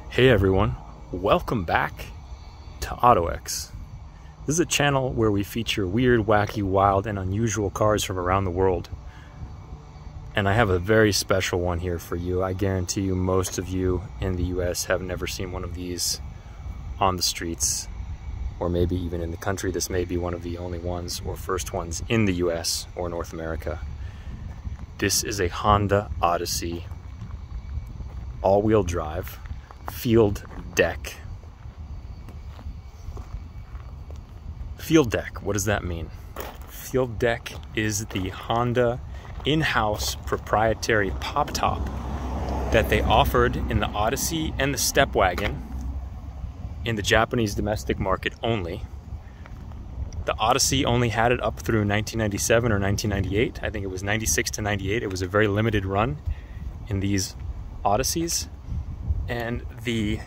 Hey everyone, welcome back to Ottoex. This is a channel where we feature weird, wacky, wild, and unusual cars from around the world. And I have a very special one here for you. I guarantee you most of you in the US have never seen one of these on the streets, or maybe even in the country. This may be one of the only ones or first ones in the US or North America. This is a Honda Odyssey all-wheel drive field deck. Field deck, what does that mean? Field deck is the Honda in-house proprietary pop top that they offered in the Odyssey and the Step Wagon in the Japanese domestic market only. The Odyssey only had it up through 1997 or 1998. I think it was 96 to 98. It was a very limited run in these Odysseys. And the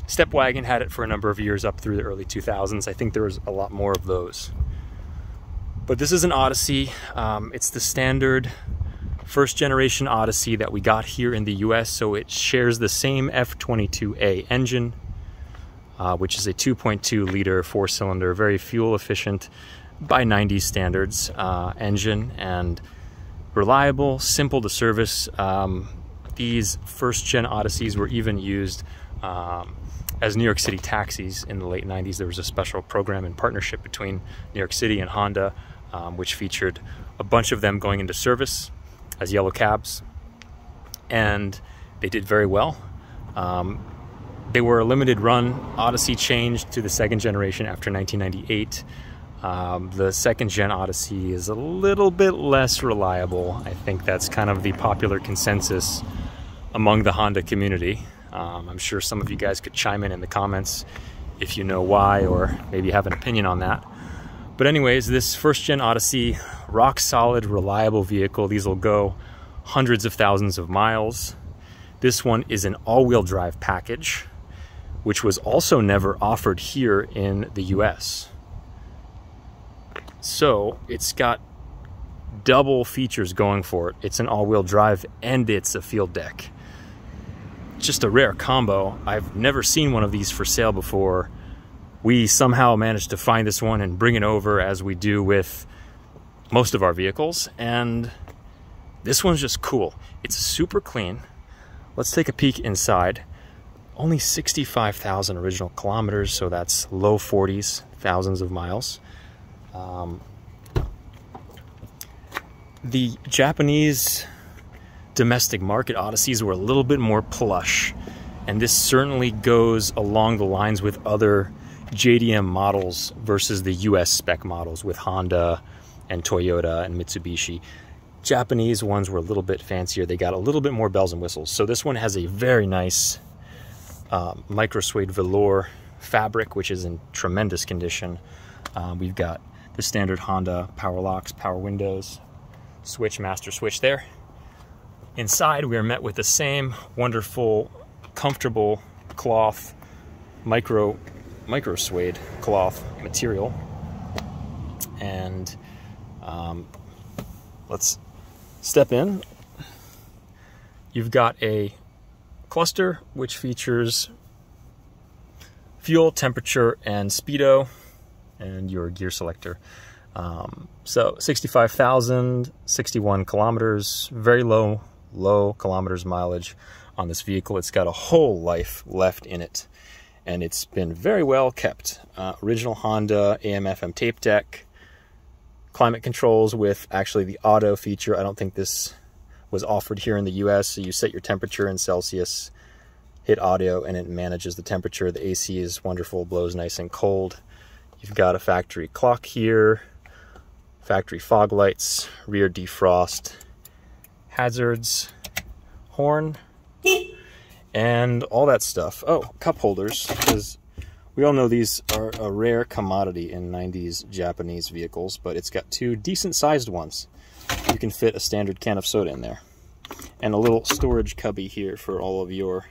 Step Wagon had it for a number of years up through the early 2000s. I think there was a lot more of those. But this is an Odyssey. It's the standard first generation Odyssey that we got here in the US. So it shares the same F22A engine, which is a 2.2 liter four-cylinder, very fuel efficient by 90s standards engine, and reliable, simple to service. These first-gen Odysseys were even used as New York City taxis in the late 90s. There was a special program in partnership between New York City and Honda, which featured a bunch of them going into service as yellow cabs, and they did very well. They were a limited run. Odyssey changed to the second generation after 1998. The second-gen Odyssey is a little bit less reliable. I think that's kind of the popular consensus among the Honda community. I'm sure some of you guys could chime in the comments if you know why, or maybe have an opinion on that. But anyways, this first-gen Odyssey, rock-solid, reliable vehicle. These will go hundreds of thousands of miles. This one is an all-wheel drive package, which was also never offered here in the US. So it's got double features going for it. It's an all-wheel drive and it's a field deck. Just a rare combo. I've never seen one of these for sale before. We somehow managed to find this one and bring it over, as we do with most of our vehicles. And this one's just cool. It's super clean. Let's take a peek inside. Only 65,000 original kilometers, so that's low 40s, thousands of miles. The Japanese domestic market Odysseys were a little bit more plush, and this certainly goes along the lines with other JDM models versus the US spec models with Honda and Toyota and Mitsubishi. Japanese ones were a little bit fancier. They got a little bit more bells and whistles. So this one has a very nice micro suede velour fabric, which is in tremendous condition. We've got the standard Honda power locks, power windows, switch, master switch there. Inside, we are met with the same wonderful, comfortable cloth, micro suede cloth material. And let's step in. You've got a cluster which features fuel, temperature, and speedo, and your gear selector. So 65,000, 61 kilometers, very low kilometers mileage on this vehicle. It's got a whole life left in it, and it's been very well kept. Original Honda AM/FM tape deck, climate controls with actually the auto feature. I don't think this was offered here in the US, so you set your temperature in Celsius, hit audio, and it manages the temperature. The AC is wonderful, blows nice and cold. You've got a factory clock here, factory fog lights, rear defrost, hazards, horn, and all that stuff. Oh, cup holders, because we all know these are a rare commodity in 90s Japanese vehicles, but it's got two decent sized ones. You can fit a standard can of soda in there. And a little storage cubby here for all of your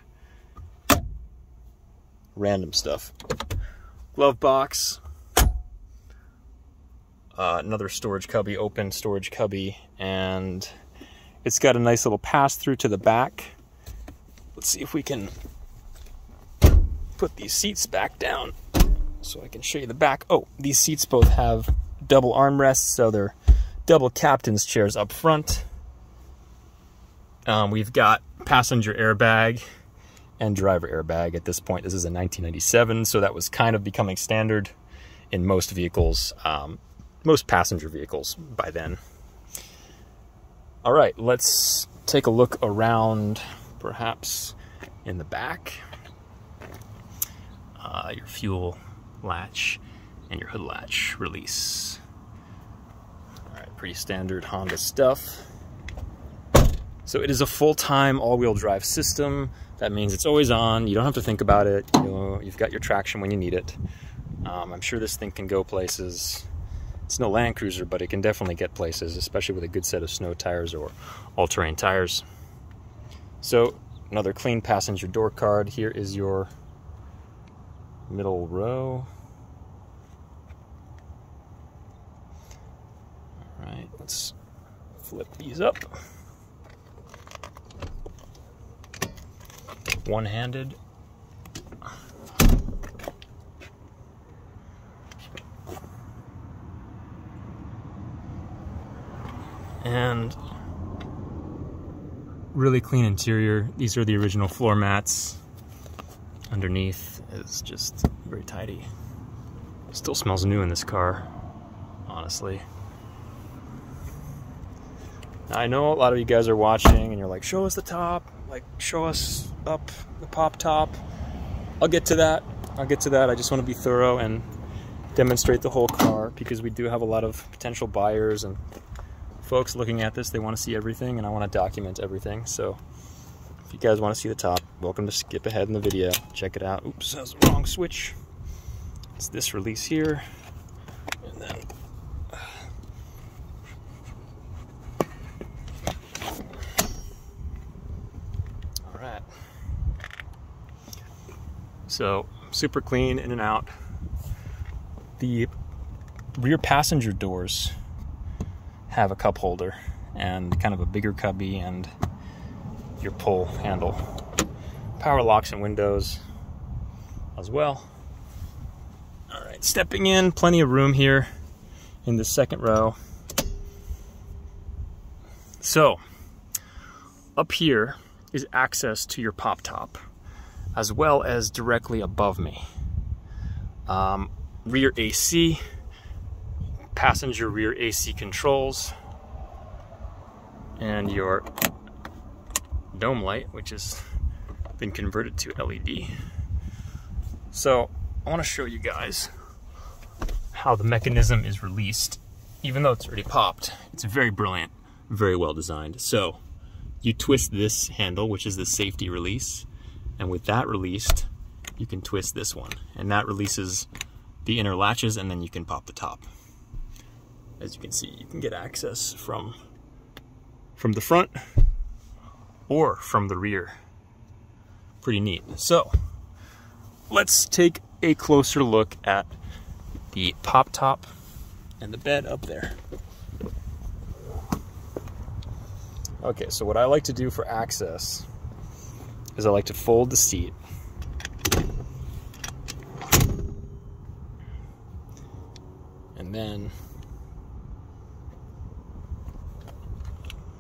random stuff. Glove box, another storage cubby, open storage cubby, and It's got a nice little pass through to the back. Let's see if we can put these seats back down so I can show you the back. Oh, these seats both have double armrests, so they're double captain's chairs up front. We've got passenger airbag and driver airbag. At this point, this is a 1997, so that was kind of becoming standard in most vehicles, most passenger vehicles by then. All right, let's take a look around, perhaps in the back. Your fuel latch and your hood latch release. All right, pretty standard Honda stuff. So it is a full-time all-wheel drive system. That means it's always on. You don't have to think about it. You know, you've got your traction when you need it. I'm sure this thing can go places. It's no Land Cruiser, but it can definitely get places, especially with a good set of snow tires or all-terrain tires. So another clean passenger door card. Here is your middle row. All right, let's flip these up. One-handed. And really clean interior. These are the original floor mats. Underneath is just very tidy. Still smells new in this car, honestly. Now, I know a lot of you guys are watching and you're like, show us the top, like show us up the pop top. I'll get to that. I just want to be thorough and demonstrate the whole car, because we do have a lot of potential buyers and folks looking at this. They want to see everything, and I want to document everything. So if you guys want to see the top, welcome to skip ahead in the video. Check it out. Oops, that's the wrong switch. It's this release here, and then all right. So super clean in and out. The rear passenger doors have a cup holder and kind of a bigger cubby and your pull handle. Power locks and windows as well. All right, stepping in, plenty of room here in the second row. So up here is access to your pop top, as well as directly above me. Rear AC, passenger rear AC controls, and your dome light, which has been converted to LED. So I want to show you guys how the mechanism is released. Even though it's already popped, it's very brilliant, very well designed. So you twist this handle, which is the safety release, and with that released, you can twist this one, and that releases the inner latches, and then you can pop the top. As you can see, you can get access from the front or from the rear. Pretty neat. So let's take a closer look at the pop top and the bed up there. Okay, so what I like to do for access is I like to fold the seat and then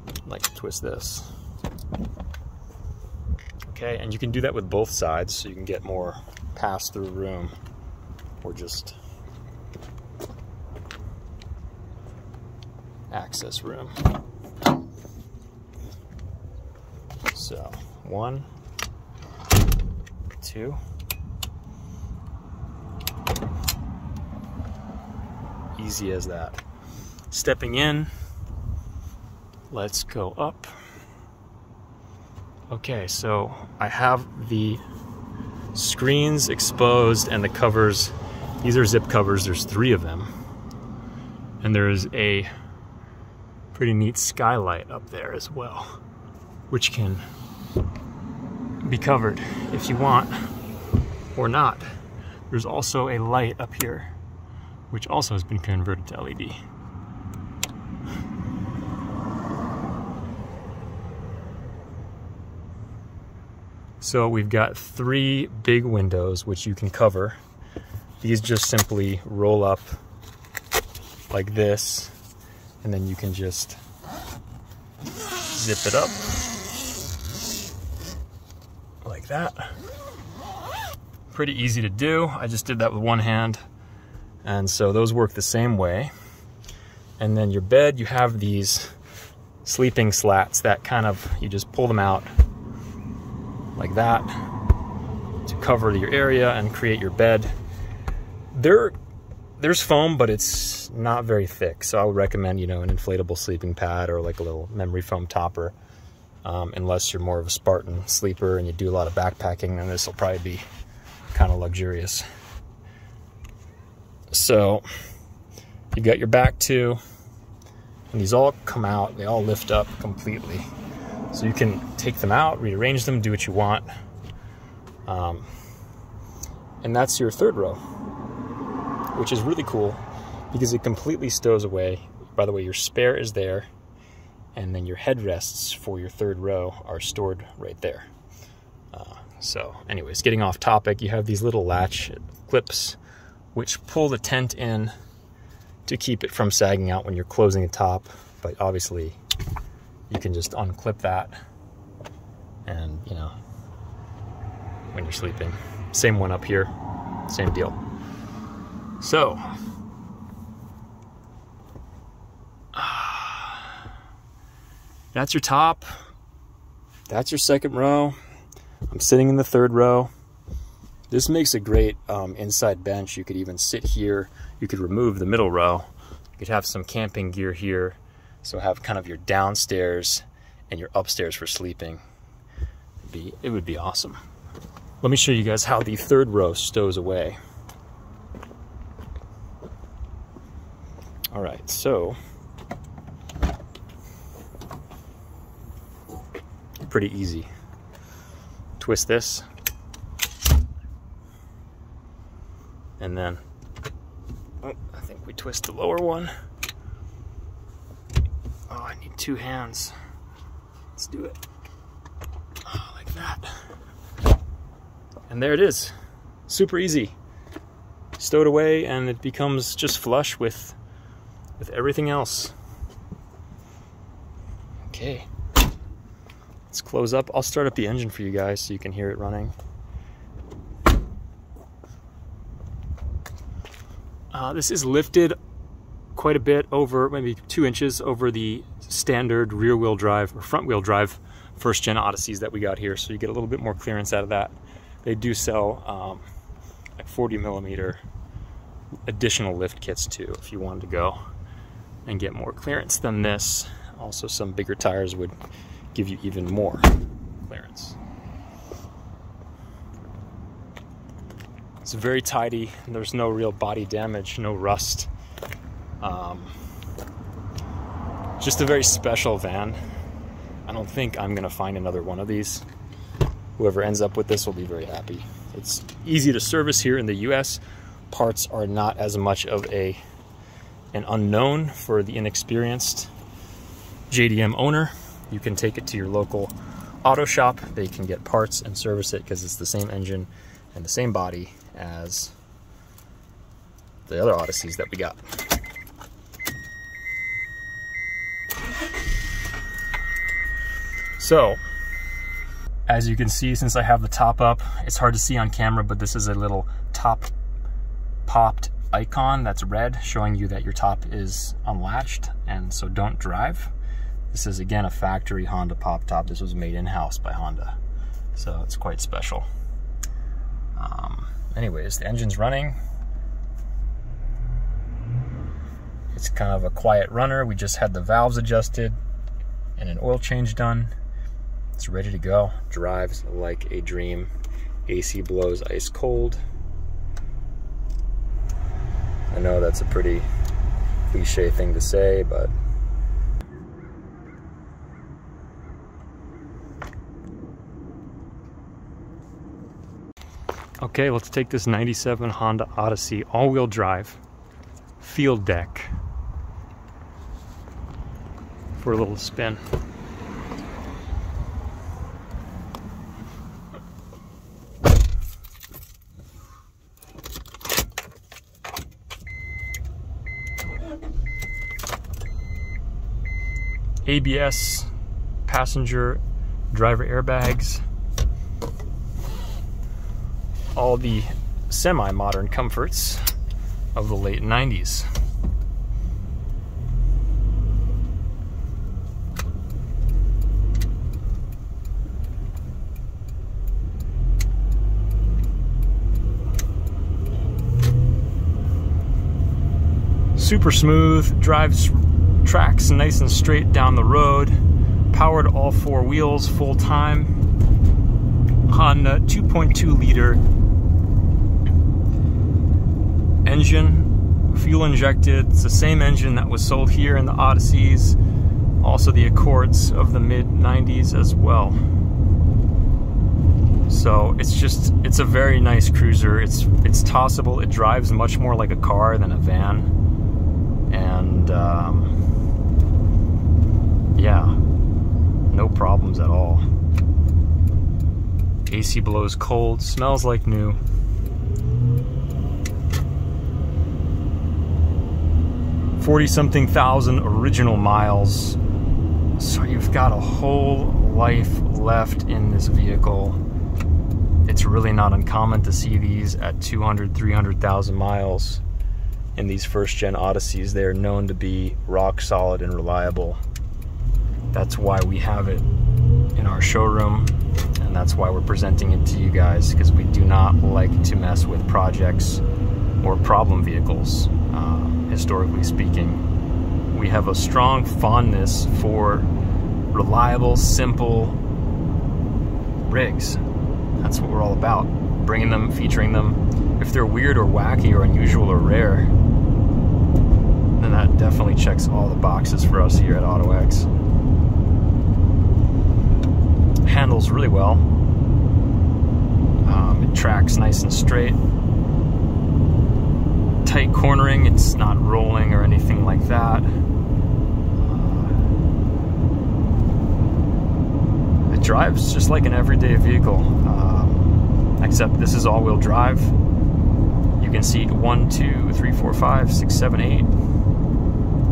I like to twist this. Okay, and you can do that with both sides, so you can get more pass-through room, or just access room. So 1, 2. Easy as that. Stepping in, let's go up. Okay, so I have the screens exposed and the covers. These are zip covers, there's 3 of them. And there's a pretty neat skylight up there as well, which can be covered if you want or not. There's also a light up here, which also has been converted to LED. So we've got 3 big windows which you can cover. These just simply roll up like this, and then you can just zip it up like that. Pretty easy to do. I just did that with one hand. And so those work the same way. And then your bed, you have these sleeping slats that kind of, you just pull them out like that to cover your area and create your bed. There's foam, but it's not very thick. So I would recommend, you know, an inflatable sleeping pad or like a little memory foam topper. Unless you're more of a Spartan sleeper and you do a lot of backpacking, then this will probably be kind of luxurious. So you've got your back 2, and these all come out, they all lift up completely. So you can take them out, rearrange them, do what you want. And that's your 3rd row, which is really cool because it completely stows away. By the way, your spare is there, and then your headrests for your 3rd row are stored right there. So anyways, getting off topic, you have these little latch clips which pull the tent in to keep it from sagging out when you're closing the top. But obviously you can just unclip that and, you know, when you're sleeping. Same one up here, same deal. So that's your top, that's your 2nd row. I'm sitting in the 3rd row. This makes a great inside bench. You could even sit here. You could remove the middle row. You could have some camping gear here. So have kind of your downstairs and your upstairs for sleeping. It would be awesome. Let me show you guys how the 3rd row stows away. All right, so pretty easy. Twist this, and then I think we twist the lower one. Oh, I need 2 hands. Let's do it. Oh, like that. And there it is. Super easy. Stowed away, and it becomes just flush with everything else. Okay. Let's close up. I'll start up the engine for you guys so you can hear it running. This is lifted quite a bit over, maybe 2 inches over the standard rear-wheel drive or front-wheel drive 1st-gen Odysseys that we got here, so you get a little bit more clearance out of that. They do sell like 40mm additional lift kits too if you wanted to go and get more clearance than this. Also, some bigger tires would give you even more clearance. It's very tidy, and there's no real body damage, no rust. Just a very special van. I don't think I'm gonna find another one of these. Whoever ends up with this will be very happy. It's easy to service here in the US. Parts are not as much of an unknown for the inexperienced JDM owner. You can take it to your local auto shop. They can get parts and service it because it's the same engine and the same body as the other Odysseys that we got. So, as you can see, since I have the top up, it's hard to see on camera, but this is a little top popped icon that's red, showing you that your top is unlatched, and so don't drive. This is, again, a factory Honda pop top. This was made in-house by Honda, so it's quite special. Anyways, the engine's running. It's kind of a quiet runner. We just had the valves adjusted and an oil change done. It's ready to go. Drives like a dream. AC blows ice cold. I know that's a pretty cliche thing to say, but okay, let's take this 97 Honda Odyssey all-wheel drive field deck for a little spin. ABS, passenger, driver airbags, all the semi-modern comforts of the late 90s. Super smooth, drives tracks nice and straight down the road, powered all four wheels full time. Honda 2.2 liter engine, fuel injected. It's the same engine that was sold here in the Odysseys, also the Accords of the mid 90s as well. So it's a very nice cruiser. It's tossable. It drives much more like a car than a van. And yeah, no problems at all. AC blows cold, smells like new. $40-something thousand original miles. So you've got a whole life left in this vehicle. It's really not uncommon to see these at 200, 300,000 miles. In these first-gen Odysseys, they are known to be rock solid and reliable. That's why we have it in our showroom, and that's why we're presenting it to you guys, because we do not like to mess with projects or problem vehicles, historically speaking. We have a strong fondness for reliable, simple rigs. That's what we're all about. Bringing them, featuring them. If they're weird or wacky or unusual or rare, then that definitely checks all the boxes for us here at Ottoex. Handles really well. It tracks nice and straight. Tight cornering, it's not rolling or anything like that. It drives just like an everyday vehicle, except this is all-wheel drive. You can seat 1, 2, 3, 4, 5, 6, 7, 8.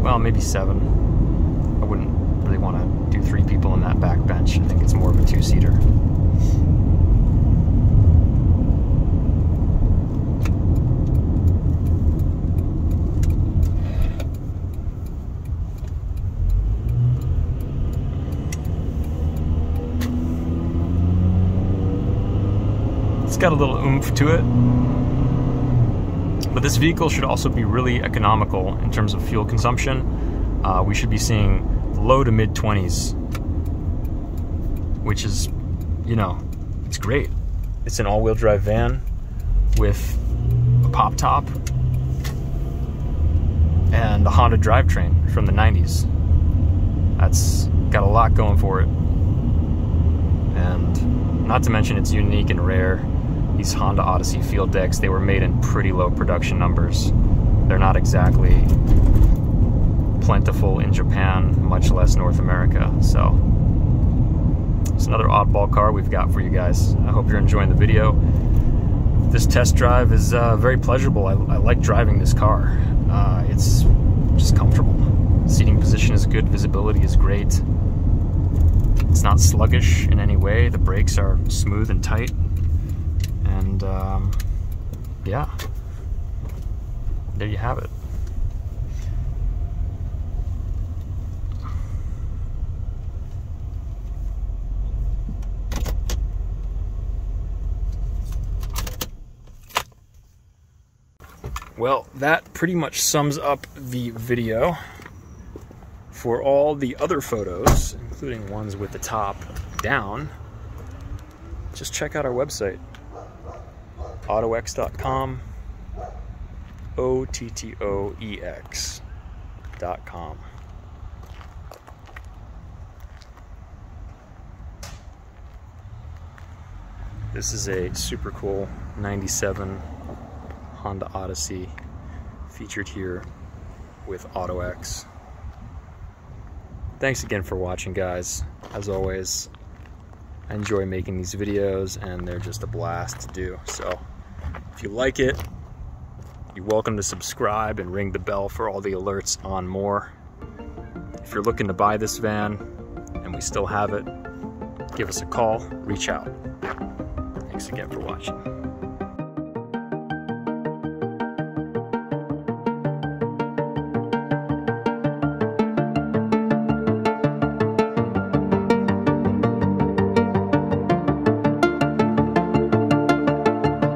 Well, maybe 7. I wouldn't really want to do 3 people in that back bench. I think it's more of a 2-seater. It's got a little oomph to it. But this vehicle should also be really economical in terms of fuel consumption. We should be seeing low to mid 20s, which is, you know, it's great. It's an all-wheel drive van with a pop top and a Honda drivetrain from the 90s. That's got a lot going for it. And not to mention it's unique and rare. These Honda Odyssey field decks, they were made in pretty low production numbers. They're not exactly plentiful in Japan, much less North America. So it's another oddball car we've got for you guys. I hope you're enjoying the video. This test drive is very pleasurable. I like driving this car. It's just comfortable. Seating position is good, visibility is great. It's not sluggish in any way. The brakes are smooth and tight. And yeah, there you have it. Well, that pretty much sums up the video. For all the other photos, including ones with the top down, just check out our website, Ottoex.com, Ottoex.com. This is a super cool 97 Honda Odyssey featured here with Ottoex. Thanks again for watching, guys. As always, I enjoy making these videos and they're just a blast to do. So if you like it, you're welcome to subscribe and ring the bell for all the alerts on more. If you're looking to buy this van and we still have it, give us a call, reach out. Thanks again for watching.